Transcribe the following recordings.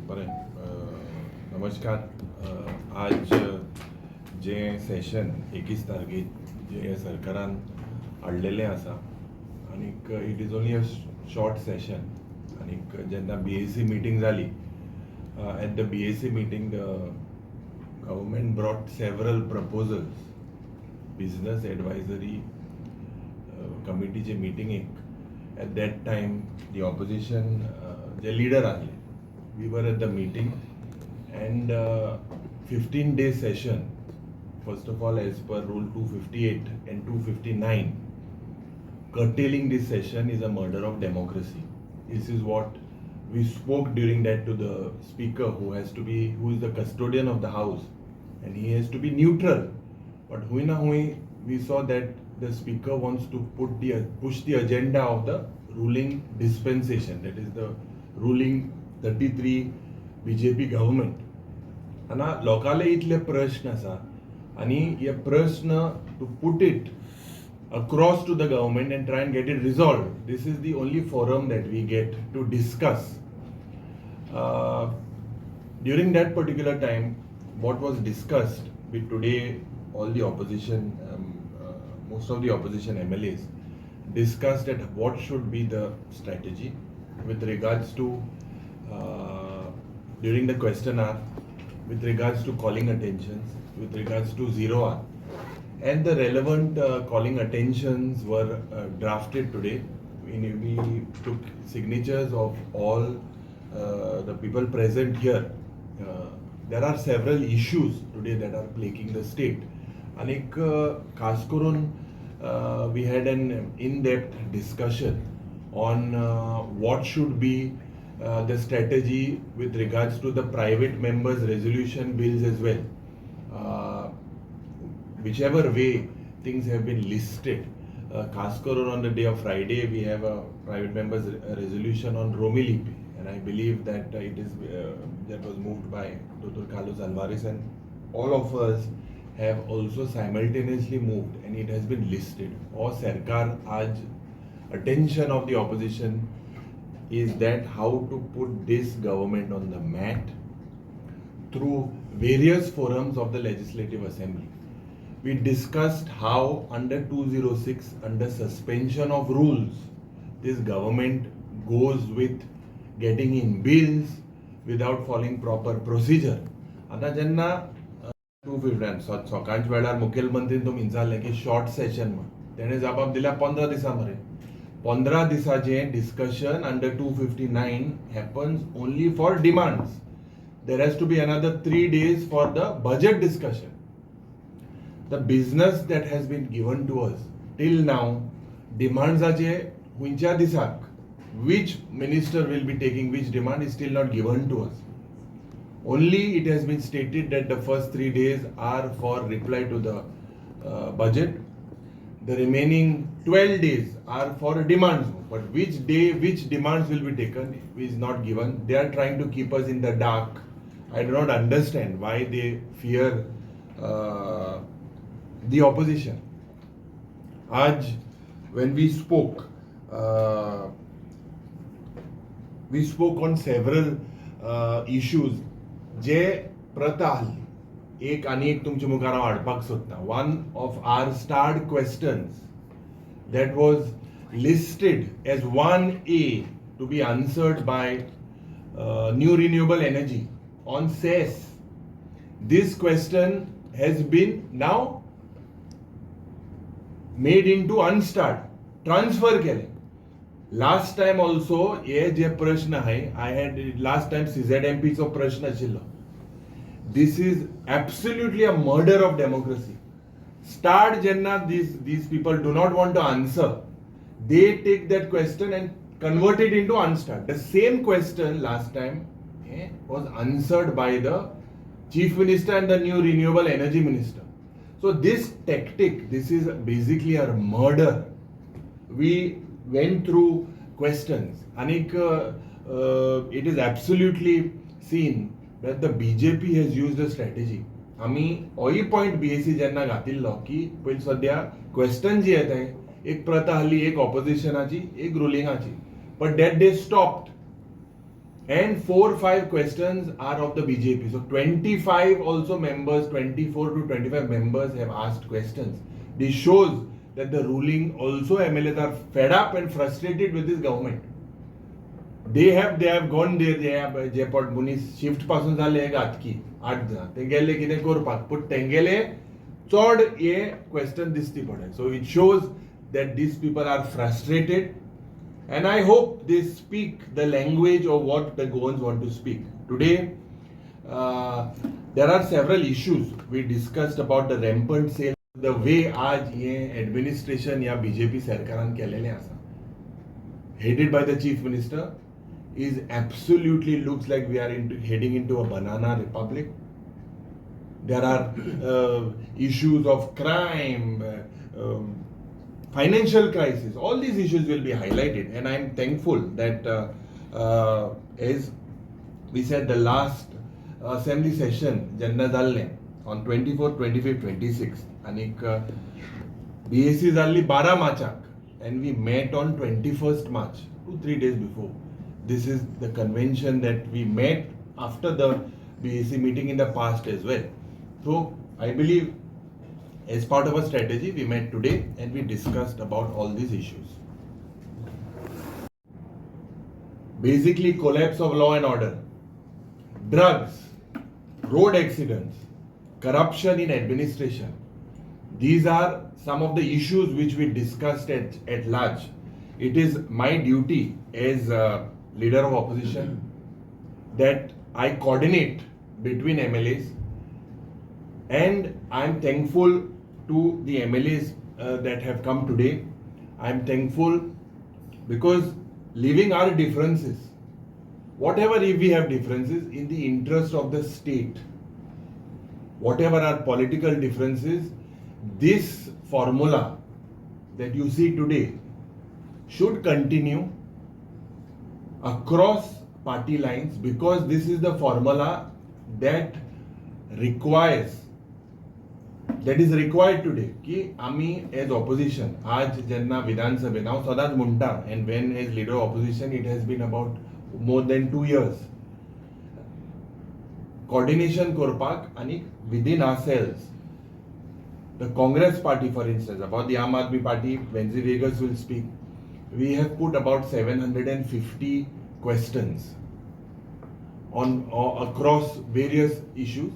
बरें नमस्कार. आज जे सेशन 21 तारखेक जे सरकारान हाडलेलें आसा आनीक it is only a short session. आनीक जेन्ना BAC मिटींग जाली, at the BAC meeting government brought several proposals. Business advisory कमिटीचे मिटींगेक at that time the opposition जे लिडर आहले, we were at the meeting, and 15-day session, first of all, as per rule 258 and 259, curtailing this session is a murder of democracy. This is what we spoke during that to the speaker, who is the custodian of the house, and he has to be neutral. But we saw that the speaker wants to push the agenda of the ruling dispensation, that is the ruling 33 BJP government. आना लोकाले इतले प्रश्न आसा आनी हे प्रश्न to put it across to the government and try and get it resolved. This is the only forum that we get to discuss. During that particular time, what was discussed with today, all the opposition, most of the opposition MLAs discussed that what should be the strategy with regards to during the question hour, with regards to calling attentions, with regards to 0 hour, and the relevant calling attentions were drafted today. We took signatures of all the people present here. There are several issues today that are plaguing the state. Anik खास करून we had an in-depth discussion on what should be the strategy with regards to the private members' resolution bills as well. Whichever way things have been listed, खास करून on the day of Friday we have a private members' resolution on Romilipi, and I believe that that was moved by Dr. Carlos Alvarez, and all of us have also simultaneously moved, and it has been listed. और सरकार आज attention of the opposition is that how to put this government on the mat through various forums of the Legislative Assembly. We discussed how under 206, under suspension of rules, this government goes with getting in bills without following proper procedure. आता जेन्ना 250 सकाळच्या वेळार मुखेलमंत्रीन तो विचारलें की short session म्हण, तेणें जबाब दिला 15 दिसां मरे. 15 दिसाचे discussion under 259 happens only for demands. There has to be another 3 days for the budget discussion. The business that has been given to us till now, demandsaचे हुंच्या दिसाक which minister will be taking which demand is still not given to us. Only it has been stated that the first 3 days are for reply to the budget. The remaining 12 days are for demands, but which day, which demands will be taken is not given. They are trying to keep us in the dark. I do not understand why they fear the opposition. Aj, when we spoke on several issues. जे प्रथा आसली, एक आनी एक तुमच्या मुखार हांव हाडपाक सोदता. One of our starred questions that was listed as 1A to be answered by new renewable energy on cess. This question has been now made into unstarred, transfer केले. Last time also हे जे प्रश्न आहे, I had last time CZMP चो प्रश्न आशिल्लो. This is absolutely a murder of democracy. Start jenna these people do not want to answer, they take that question and convert it into unstarred. The same question last time was answered by the Chief Minister and the new renewable energy minister. So this tactic, this is basically a murder. We went through questions. Anik, it is absolutely seen that the BJP has used a strategy. आमी होय point BAC जेन्ना घातिल्लो की पयलीं सद्या question जी येताय, एक प्रथा आसली, एक ऑपोजिशनाची, एक रुलिंगाची, but that day stopped. and 4-5 questions are of the BJP. So 25 also members, 24 to 25 members have asked questions. This shows that the ruling also MLAs are fed up and frustrated with this government. They have gone there. They have Jepot Munis shift पासून झाले एक आतकी 8 जण ते गेले कितें करपाक पण तेंगेले चड हे question दिसती पडे. So it shows that these people are frustrated. And I hope they speak the language of what the Goans want to speak. Today, there are several issues. We discussed about the rampant sale, the way आज ये administration या BJP सरकारान केलेले आसा, headed by the chief minister, is absolutely looks like we are heading into a banana republic. There are issues of crime, financial crisis. All these issues will be highlighted, and I am thankful that as we said, the last assembly session jenna जाल्ले on 24th, 25th, 26th and BAC जाल्ली 12 Marchak, and we met on 21st March, 2-3 days before. This is the convention that we met after the BAC meeting in the past as well. So I believe as part of a strategy, we met today and we discussed about all these issues. Basically, collapse of law and order, drugs, road accidents, corruption in administration. These are some of the issues which we discussed at large. It is my duty as a leader of opposition that I coordinate between MLAs, and I am thankful to the MLAs that have come today. I am thankful because leaving our differences, whatever if we have differences, in the interest of the state, whatever our political differences, this formula that you see today should continue across party lines, because this is the formula that is required today. की आम्ही as opposition आज जेन्ना विधानसभेन हांव सदांच म्हणटा, and when as leader of opposition it has been about more than 2 years, coordination करपाक आणि within ourselves. The Congress party, for instance, about the Aam Aadmi party, Wenzy Vegas will speak. We have put about 750 questions on across various issues.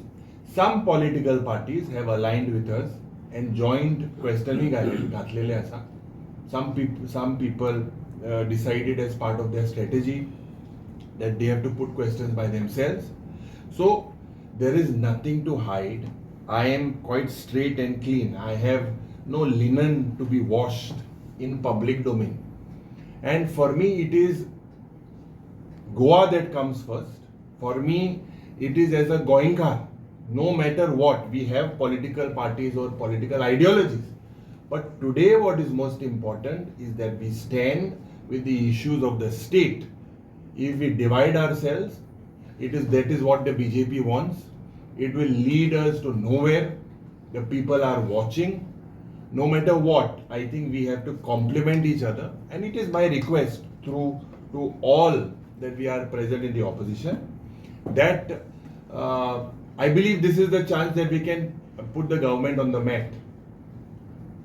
Some political parties have aligned with us and joined questioning घातलेले आसा. Some people decided as part of their strategy that they have to put questions by themselves. So there is nothing to hide. I am quite straight and clean. I have no linen to be washed in public domain. And for me, it is Goa that comes first. For me, it is as a Goenka. No matter what, we have political parties or political ideologies. But today what is most important is that we stand with the issues of the state. If we divide ourselves, that is what the BJP wants. It will lead us to nowhere. The people are watching. No matter what, I think we have to complement each other. And it is my request to all that we are present in the opposition that I believe this is the chance that we can put the government on the mat.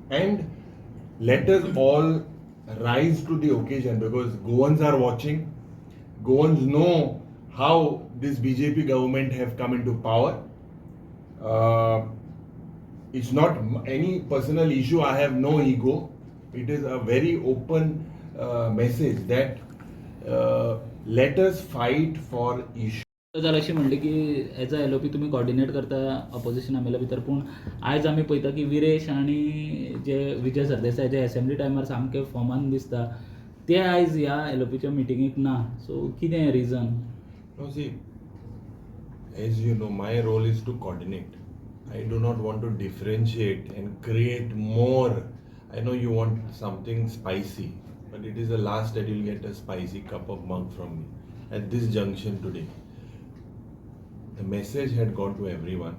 And let us all rise to the occasion, because Goans are watching. Goans know how this BJP government have come into power. It's not any personal issue. I have no ego. It is a very open message that let us fight for issues. जाल्यार अशें म्हणलें की as a LOP तुमी coordinate करता opposition आमच्या भितर, पूण आयज आमी पळयता की विरेश आनी जे विजय सरदेसाय जे असेंब्ली टायमार सामके फॉर्मान दिसता ते आयज ह्या एलओपीच्या मिटिंगेक ना. सो कितें region? No, see, as you know, my role is to coordinate. I do not want to differentiate and create more. I know you want something spicy, but it is the last that you'll get a spicy cup of mug from me at this junction today. The message had gone to everyone.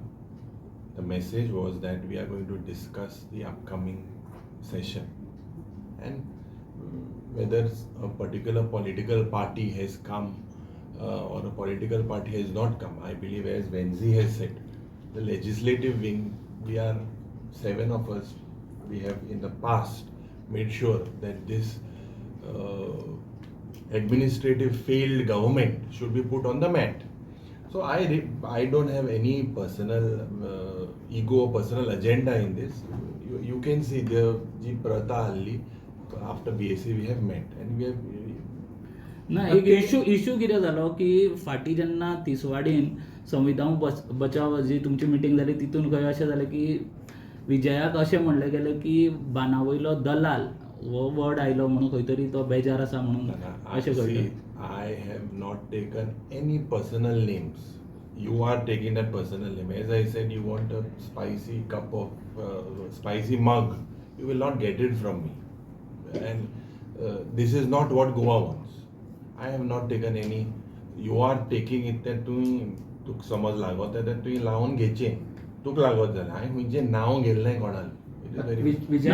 The message was that we are going to discuss the upcoming session, and whether a particular political party has come or a political party has not come. I believe, as Venzi has said, the legislative wing, we are 7 of us, we have in the past made sure that this administrative failed government should be put on the mat. So I don't have any personal ego, personal agenda in this. You can see the Ji Prata Halli, after BSc we have met and we have. ना एक issue कितें जालो की फाटीं जेन्ना तिसवाडीन संविधान बचाव जी तुमची मिटींग जाली तितून खंय अशें जालें की विजयाक अशें म्हणलें गेलें की बानावयलो दलाल हो वर्ड आयलो म्हणून खंय तरी तो बेजार आसा म्हणून अशें कळलें. I have not taken any personal names. You are taking that personal name. As I said, you want a spicy cup of spicy mug. You will not get it from me. And this is not what Goa wants. I have not taken any. You are taking it that तुक समज लागत that तुवें लावन घेचें. तुक लागत जालें. हांवें खंयचें नांव घेतलें नाय कोणालें. ना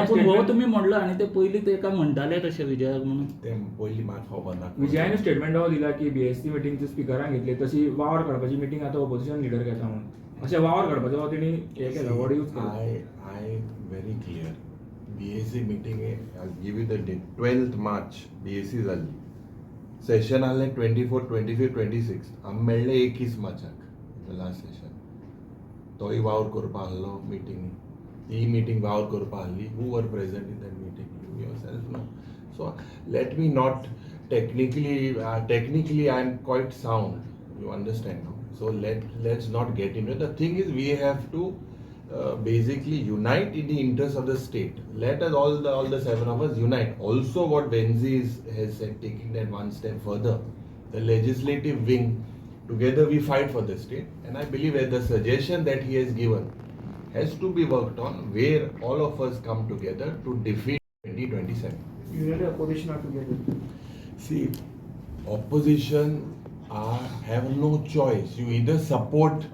पूण हो तुमी म्हणलो आनी ते पयलीं तेका म्हणटाले तशें विजयाक म्हणून. ते पयलीं म्हाका खबर ना. विजयान स्टेटमेंट हो दिला की बीएससी मिटींग स्पिकरान घेतली तशी वावर काडपाची मिटींग आतां ऑपोजिशन लिडर घेता म्हणून अशें वावर काडपाचो तेणी हे केलो वर्ड यूज केलो. I very clear. BSc meeting I'll give you the date. 12th March BSc जाल्ली. सेशन आसलें 24, 25, 26. आमी मेळ्ळे 21 मार्चाक लास्ट सेशन. तोय वावर करपा आसलो मिटींग. ही मीटिंग वावर करपा आसली. Who were present in that meeting? You yourself know. So let me not technically I am quite sound. You understand now. So let's not get into it. The thing is we have to basically unite in the interest of the state. Let us all the 7 of us unite. Also what Venzi has said, taking that one step further, the legislative wing, together we fight for the state. And I believe that the suggestion that he has given has to be worked on, where all of us come together to defeat 2027. You need opposition are together. See, opposition have no choice. You either support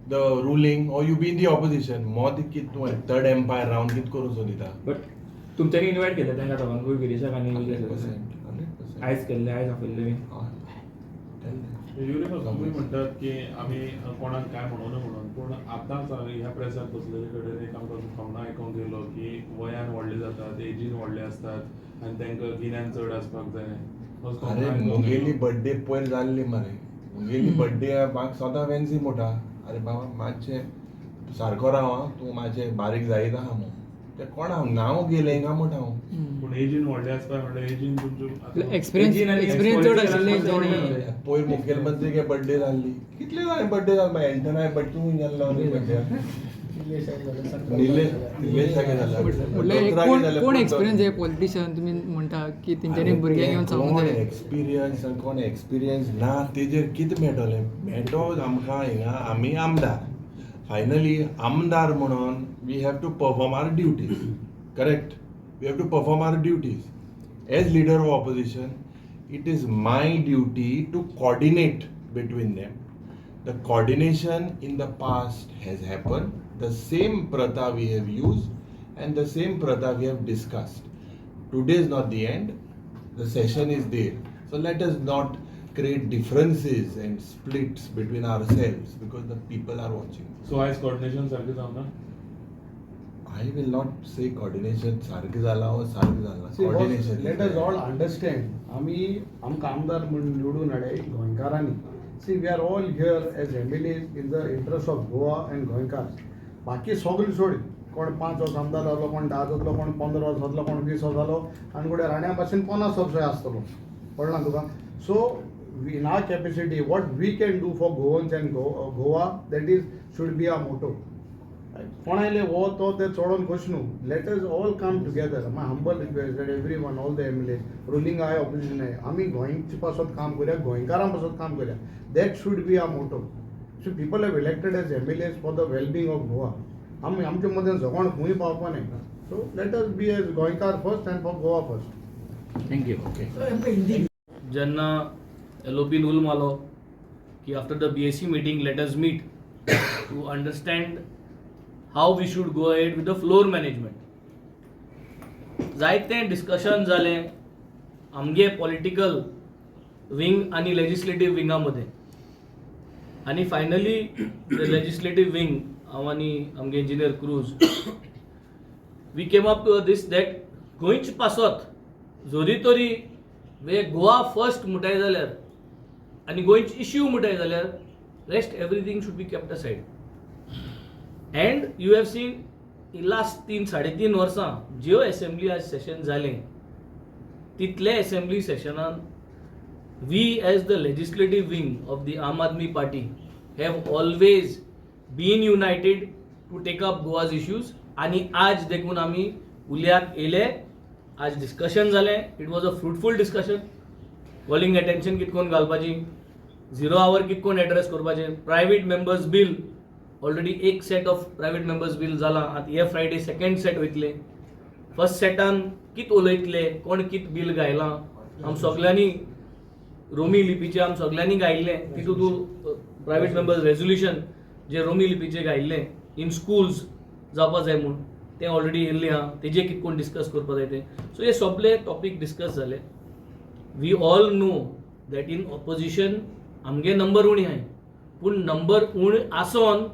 the ruling or you be in the opposition. Modi कितू third empire round कित करू सोदिता. But तुमच्यांनी invite केलें तांकां दोगांकूय गिरीशाक आनी 100%. आयज केल्लें आयज आपयल्लें. युनिफॉर्म तुम्ही म्हणतात की आम्ही कोणाक काय म्हणून म्हणून पूण आतांच ह्या प्रेसार बसलेले कडेन एक आमकां दुखावना आयकूंक येयलो की वयान व्हडले जातात एजीन व्हडले असतात आनी तांकां गिन्यान चड आसपाक जाय. अरे मुगेली बर्थडे पयर जाल्ली मरे. मुगेली बर्थडे म्हाका सदां वेन्सी म्हणटा अरे बाबा मातशें सारको राव आं तूं मातशें बारीक जायत आहा म्हणून. ते कोणा नांव गेलें हिंगा म्हणटा हांव. पूण एजीन व्हडले आसपाक म्हणल्यार एजीन तुमच्यो एक्सपिरियन्स चड आशिल्ले पयर मुखेलमंत्रीगे बर्थडे जाल्ली. कितले जाणे बर्थडे जाल मागीर एंटनाय बट तूं गेल्लो बर्थडे. निलेशागे जाला. कोण एक्सपिरियन्स आहे पॉलिटिशियन तुम्ही म्हणता की तेंच्यांनी भुरग्यांक घेवन सांगूंक कोण जाय. एक्सपिरियन्स आनी कोण एक्सपिरियन्स ना तेजेर कितें मेळटलें. मेळटो आमकां हिंगा आमी आमदार. फायनली आमदार म्हणून we have to perform our duties. Correct. We have to perform our duties. As leader of opposition, it is my duty to coordinate between them. The coordination in the past has happened. The same prata we have used and the same prata we have discussed. Today is not the end. The session is there. So let us not create differences and splits between ourselves because the people are watching. सो आयज coordination सारकें जावना. I will not say coordination सारकें जाला or सारकें जाला. Coordination. Let us all understand. आम्ही आमकां आमदार म्हणून निवडून हाडले गोंयकारांनी. See, we are all here as MLAs in the interest of Goa and गोंयकार्स. बाकी सगळी सोड. कोण 5 वर्स आमदार जालो, कोण 10 जातलो, कोण 15 वर्स जातलो, कोण 20 वर्स जालो आनी कोण राण्या पासून 50 वर्स आसतलो. कळना तुका. So in our capacity, what we can do for Goans and Goa, that is should be our motto. कोणाले वो तो ते चोडून खुश न्हू. Let us all come together. My humble request that everyone all the MLA ruling आय opposition आय आमी गोंयचे पासत काम करया गोंयकारां पासत काम करया. That should be our motto. So people have elected as MLAs for the wellbeing of Goa. आमी आमच्या मदें झगोण खंय पावपा न्हय. So let us be as गोंयकार first and for Goa first. Thank you. Okay. जेन्ना LOP रूल मारलो की after the BSc meeting let us meet to understand how we should go ahead with the floor management. जायतें discussion जालें. आमगे political wing आणि legislative विंगामध्ये. आणि फायनली द लेजिस्लेटिव्ह विंग हांव आनी आमगे इंजिनियर क्रूज we came up to this that गोंयचे पासत जोरी तोरी वे गोवा फर्स्ट म्हणटाय जाल्यार आनी गोंयचे इश्यू म्हणटाय जाल्यार rest everything should be kept aside. And you have seen in last 3-3.5 वर्सां ज्यो असेंब्ली आज सेशन जालें तितले असेंब्ली सेशनान we as the legislative wing of the Aam Aadmi Party have always been united to take up Goa's issues. आणि आज देखून आमी उल्याक येले, आज डिस्कशन जालें. It was a fruitful discussion. Calling attention कितकोन घालपाची, 0 आवर कितकोन एड्रेस करपाचें, प्रायवेट मेंबर्स बील ऑलरेडी एक set of private members bill जाला. आतां हे फ्रायडे सेकंड सेट वयतले. फर्स्ट सेटान कित उलयतले, कोण कित बील गायलां, आम सगळ्यांनी रोमी लिपीचे आम सगळ्यांनी गायिल्लें. तितूंत तूं प्रायवेट मेंबर्स रेझोल्युशन जे रोमी लिपीचे गायिल्लें इन स्कूल्स जावपा जाय म्हूण तें ऑलरेडी येयल्लें आहा. तेजे कितकोन डिस्कस करपा जाय तें. सो हे सगळे टॉपीक डिस्कस जाले. We all know that in opposition आमगे नंबर उणी आहाय, पूण नंबर उण आसोन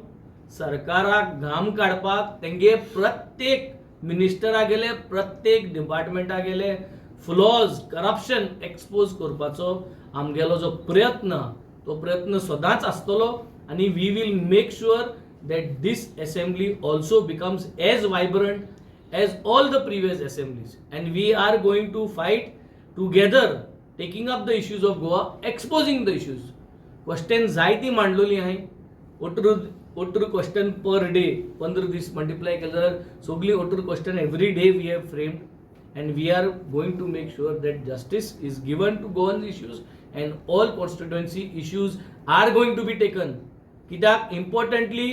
सरकाराक घाम काडपाक तेंगे प्रत्येक मिनिस्टरा गेले, प्रत्येक डिपार्टमेंटा गेले फ्लॉज, करप्शन एक्सपोज करपाचो आमगेलो जो प्रयत्न तो प्रयत्न सदांच आसतलो. आणि we will make sure that this assembly also becomes as vibrant as all the previous assemblies. And we are going to fight together, taking up the issues of Goa, exposing the issues. Question जायती मांडलेली आहे. ओटरू question per day 15 दीस multiply केले जाल्यार सगळी ओटरू question every day we have framed. And we are going to make sure that justice is given to Goan issues and all constituency issues are going to be taken. कित्याक importantly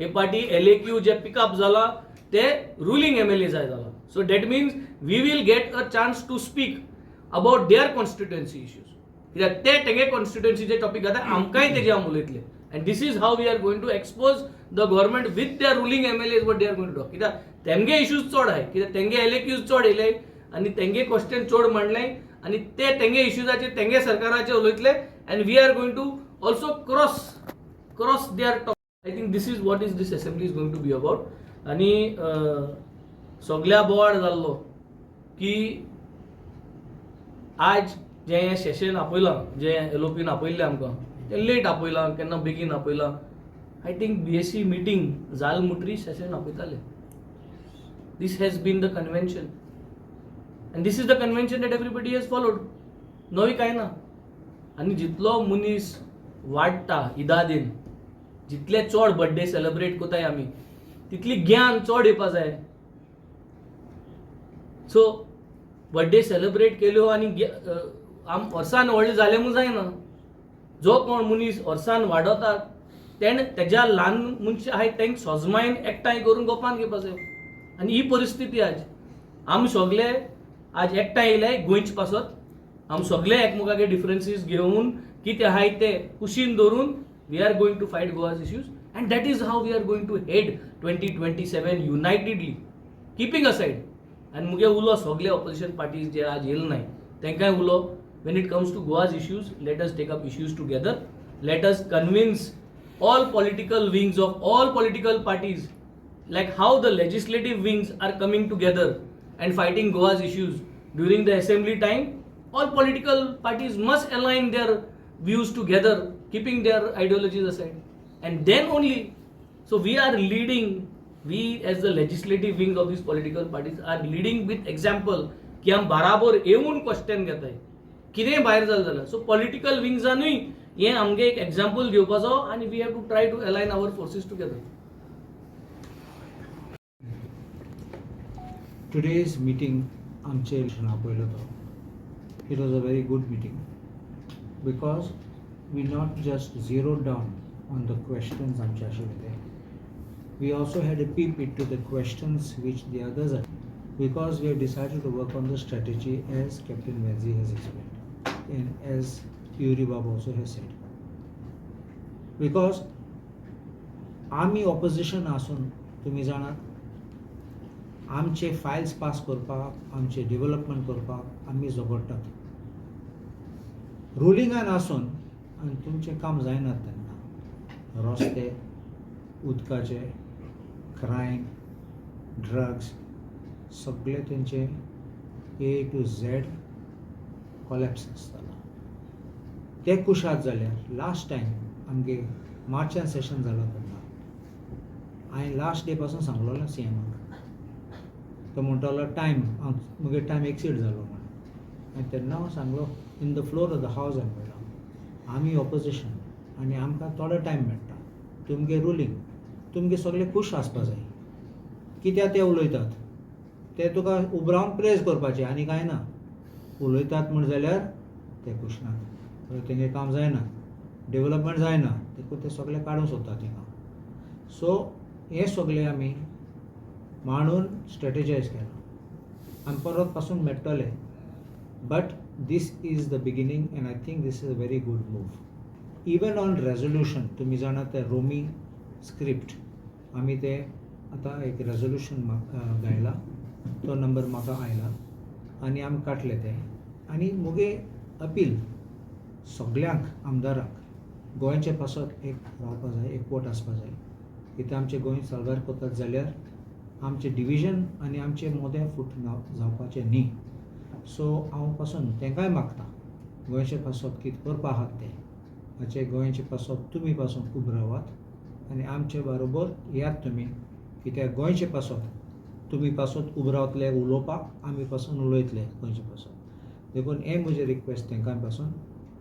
हे पाटी LAQ जे pickup जाला ते ruling MLA जाय जाला. So that means we will get a chance to speak about their constituency issues. कित्याक ते तेगे constituency जे topic घाता आमकांय तेजे आम उलयतले. And this is how we are going to expose the government with their ruling MLAs what they are going to do. कित्याक तेंगे issues चड आहाय, कित्याक तेंगे LAQs चड येयले आनी तेंगे क्वेश्चन चड मांडले आनी ते तेंगे इश्यूजाचेर तेंगे सरकाराचे उलयतले. And we are going to also cross their top. I think this is what is this assembly is going to be about. आनी सगळ्या बोवाड जाल्लो की आज जें सेशन आपयलां, जें एलोपीन आपयल्लें आमकां तें लेट आपयलां, केन्ना बेगीन आपयलां. आय थिंक BSc मिटींग जाल मुटरी सेशन आपयताले. This has been the convention and this is the convention that everybody has followed. नवी काय ना. आणि जितलो मनीस वाडटा ईदा दिन, जितले चड बर्थडे सेलिब्रेट कोताय आमी तितली ज्ञान चड येवपा जाय. सो बर्थडे सेलिब्रेट केल्यो आनी आम वर्सान व्हडले जाले म्हूण जायना. जो कोण मनीस वर्सान वाडोता तेणें तेज्या ल्हान मनशां आहाय तेंक सोजमायन एकठांय करून गोपान घेवपा जाय. आनी ही परिस्थिती आज आमी सगळे आज एकठांय येयले गोंयचे पासत. आम सगळे एकमेकांगे डिफरन्सीस घेवन कितें आहाय ते कुशीन दवरून we are going to fight Goa's issues. And that is how we are going to head 2027 unitedly, keeping aside. आनी मुगे उलो सगळे ऑपोजिशन पार्टीज जे आज येयले नाय तेंकाय उलो, when it comes to Goa's issues, let us take up issues together. Let us convince all political wings of all political parties, like how the legislative wings are coming together and fighting Goa's issues during the assembly time. All political parties must align their views together, keeping their ideologies aside, and then only. So we are leading, we as the legislative wing of these political parties are leading with example की हम बराबर येऊन question घेताय कितें भायर जालें जाल्यार. सो political विंग्सानूय हें आमगे एक एग्जाम्पल घेवपाचो आनी we have to try to align our forces together. Today's meeting आमचे आपयलो तो, it was a very good meeting because we not just zeroed down on the questions आमचे आशिल्ले, we also had a peep into the questions which the others had, because we have decided to work on the strategy as Captain Venzi has explained and as Yuri Bab also has said. Because आमी opposition आसून तुमी जाणात आमचे Fayol's पास करपाक, आमचे development करपाक आमी झगडटात. रुलिंगान आसून आनी तुमचें काम जायनात तेन्ना रस्ते उदकाचे क्रायम ड्रग्स सगळे तेंचे A to Z कॉलेप्स आसतालो ते कुशात जाल्यार लास्ट टायम आमगे मार्चान सेशन जालो तेन्ना हांवें लास्ट डे पासून सांगलोलें CMाक तो म्हणटालो टायम म्हगे टायम एक्सीड जालो म्हणून आनी तेन्ना हांव सांगलो in the floor of the house हांवें म्हणलो आमी ऑपोजिशन आनी आमकां थोडो टायम मेळटा तुमगे रुलींग तुमगे सगळे खुश आसपा जाय कित्याक ते उलयतात ते तुका उबरावन प्रेज करपाचें आनी कांय ना उलयतात म्हण जाल्यार ते खुश नात तेंगे काम जायना डेवलपमेंट जायना देखून ते सगळे काडूंक सोदतात थिंगा सो हे सगळे आमी मांडून स्ट्रेटेजायज केलां आमी परत पासून मेळटले but this is the beginning and I think this is a very good move even on resolution तुमी जाणा ते रोमी स्क्रिप्ट आमी ते आतां एक रेजोल्युशन गायला तो नंबर म्हाका आयला आनी आमी काडले ते आनी मुगे अपील सगळ्यांक आमदारांक गोंयचे पासत एक रावपा जाय एकवट आसपा जाय कित्याक आमचे गोंय साल्वार करतात जाल्यार आमचे डिविजन आनी आमचे मोदें फूट जावपाचें न्ही सो हांव पासून तांकांय मागता गोंयचे पासत कितें करपा आहात ते हाचे गोंयचे पासत तुमी पासून खूब रावात आनी आमचे बरोबर यात तुमी कित्याक गोंयचे पासत तुमी पासत उब रावतले उलोवपाक आमी पासून उलयतले गोंयचे पासत देखून हें म्हजें रिक्वेस्ट तांकां पासून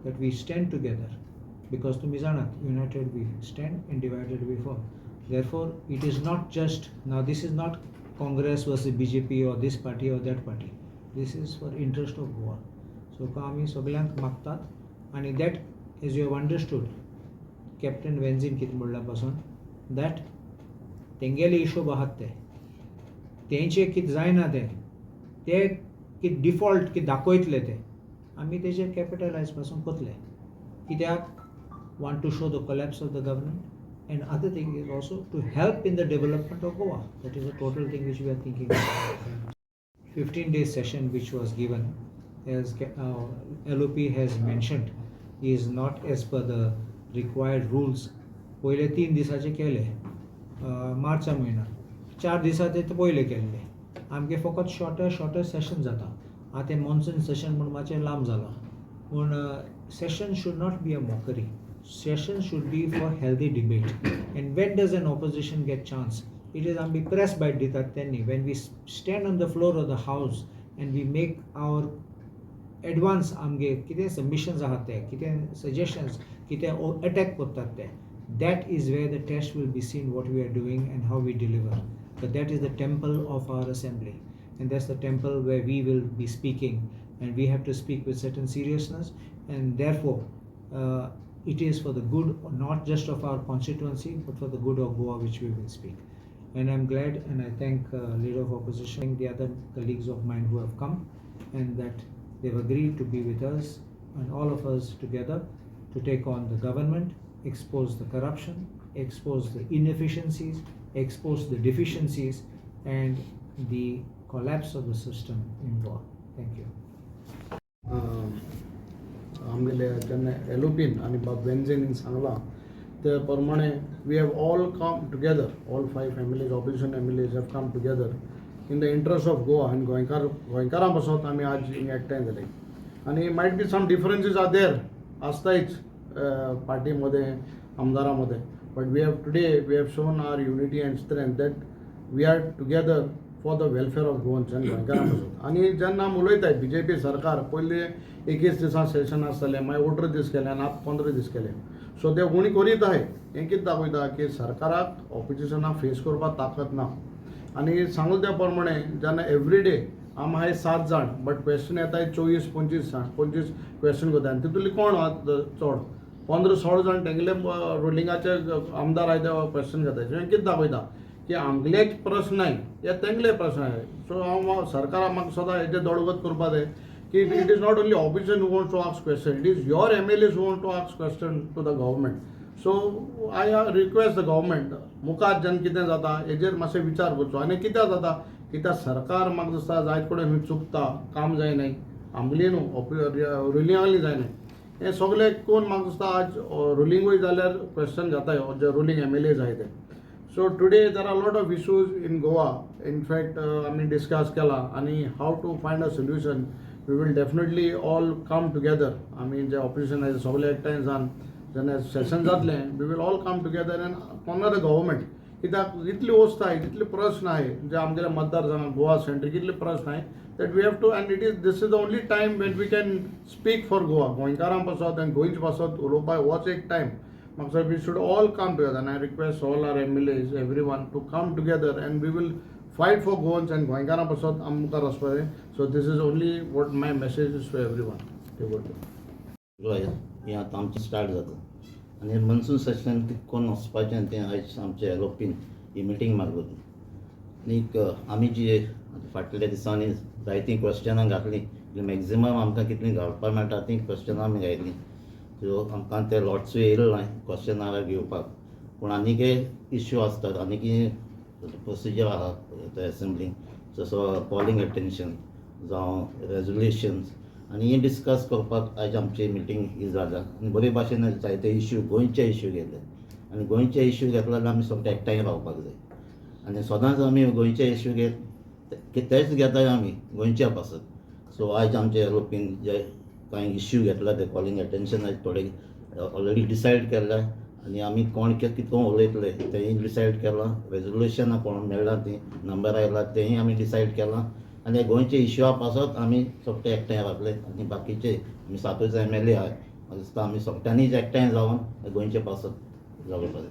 that we stand together because तुमी जाणात united we stand and divided we fall therefore it is not just now this is not Congress versus BJP or this party or that party this is for interest of Goa so आमी सगळ्यांक मागतात आनी that as you have understood Captain Wenzin कितें म्हणल्या पासून that तेंगेले issue आहात ते तेंचे कितें जायना ते कितें डिफॉल्ट कितें दाखयतले ते आमी तेजेर कॅपिटलायज पासून करतले कित्याक want to show the collapse of the government and other thing is also to help in the development of Goa. That is a total thing which we are thinking about. 15-day session which was given as LOP has mentioned is not as per the required rules. पहिले 3 दिसाचे केले मार्चा म्हयन्यात 4 दिसाचे ते पहिले केल्ले आमगे फकत शॉर्टर सेशन जाता आतां तें मॉन्सून सेशन म्हूण मातशें लांब जालां पूण session should not be a mockery session should be for healthy debate and when does an opposition get chance it is ambi press by ditat tenni when we stand on the floor of the house and we make our advance amge kite submissions ahat te kite suggestions kite attack kortat te that is where the test will be seen what we are doing and how we deliver but that is the temple of our assembly and that's the temple where we will be speaking and we have to speak with certain seriousness and therefore it is for the good not just of our constituency but for the good of Goa which we will speak and I'm glad and I thank leader of opposition the other colleagues of mine who have come and that they've agreed to be with us and all of us together to take on the government expose the corruption expose the inefficiencies expose the deficiencies and the collapse of the system in Goa thank you आमगेले जेन्ना एलोपीन आनी बाब वेन्झेनीन सांगलां ते प्रमाणे we have all come together all 5 families opposition MLAs have come together in the interest of Goa आनी गोंयकारां पासत आमी आज हिंगा एकठांय जाले आनी might be some differences are there आसतायच पार्टी मध्ये आमदारां मध्ये but we have shown our unity and strength that we are together for the welfare of Goans आनी गोंयकारां पासून आनी जेन्ना आमी उलयताय BJP सरकार पयलीं 21 दिसां सेशन आसतालें मागीर 18 दीस केले आनी आतां 15 दीस केले सो ते उणी करीत आहाय हें कितें दाखयता की सरकाराक ऑपोजिशनाक फेस करपाक ताकद ना आनी सांगले त्या प्रमाणे जेन्ना एवरी डे आमी आहाय 7 जाण बट क्वेश्चन येताय 24-25 क्वेश्चन कोत्ताय आनी तितूंतली कोण चड 15-16 जाण तेंगले रुलिंगाचे आमदार आहाय ते क्वेश्चन घेताय सो हें कितें दाखयता की आमगेले प्रश्न नाय हे तेंगले प्रश्न आहाय सो हांव सरकाराक म्हाका सदां हेजेर दडगत करपा जाय कि it is not only opposition who wants to ask question, it is your MLAs who want to ask question to the government. So I request the government मुखार जेन्ना कितें जाता हेजेर मातशें विचार करचो आनी कित्याक जाता कित्याक सरकार म्हाका दिसता जायत कडेन चुकता काम जायनाय आमगेली न्हू रुलिंगाली जायनाय हे सगळे कोण म्हाका दिसता आज रुलिंगूय जाल्यार क्वेश्चन जाताय जे रुलींग MLAs आहाय ते. So today there are lot of issues in Goa. In fact आमी डिस्कस केला आनी how to find a solution. We will definitely all come together. आमी जे ऑपोजिशन आहाय सगळे एकठांय जावन जेन्ना सेशन जातलें we will all come together and corner the government. कित्याक इतली वस्त आहाय, इतले प्रश्न आहाय जे आमगेल्या मतदारसंघात गोवा सेंट्रीक इतले प्रश्न आहाय that we have to, and this is the only time when we can speak for Goa. गोंयकारां पासत and गोंयचे पासत उलोवपाक होच एक टायम. म्हाका दिसता we should all come together and I request all our MLAs, everyone to come together and we will fight for Goans and गोंयकारां पासत आमकां वचपाचें. So this is only what my message is to everyone. हें आतां आमचें start जाता आनी monsoon session कितकोन वचपाचें तें आयज आमच्या एलोपीन ही मिटींग मारलेली. आनीक आमी जी फाटल्या दिसांनी जायतीं क्वेश्चनां घातलीं मॅक्झिमम आमकां कितलीं घालपाक मेळटा तीं क्वेश्चनां आमी घातलीं. सो आमकां ते लॉट्सूय येयले ना क्वेश्चनां घेवपाक. पूण आनीकय इश्यू आसतात, आनीकय प्रोसिजर आहा एसेंब्लीक, जसो कॉलिंग अटेन्शन जावं रेजोल्युशन्स, आनी हें डिस्कस करपाक आयज आमची मिटींग ही जाल्या. आनी बरे भाशेन जायते इश्यू गोंयचे इश्यू घेतले आनी गोंयचे इश्यू घेतले जाल्यार आमी सोबते एकठांय रावपाक जाय. आनी सदांच आमी गोंयचे इश्यू तेच घेताय आमी गोंयच्या पासत. सो आयज आमच्या एलोपीन जे कांय इश्यू घेतला ते कॉलिंग अटेन्शन आयज थोडे ऑलरेडी डिसायड केला आनी आमी कोण कितको उलयतले तेंय डिसायड केलां. रेजोल्युशनां कोण मेळ्ळां तीं नंबर आयला तेंय आमी डिसायड केलां. आनी गोंयचे इश्यूआ पासत आमी सोबते एकठांय रावतले आनी बाकीचे आमी 7 MLA आहाय. म्हाका दिसता आमी सोबत्यांनीच एकठांय जावन गोंयचे पासत जावपाक जाय.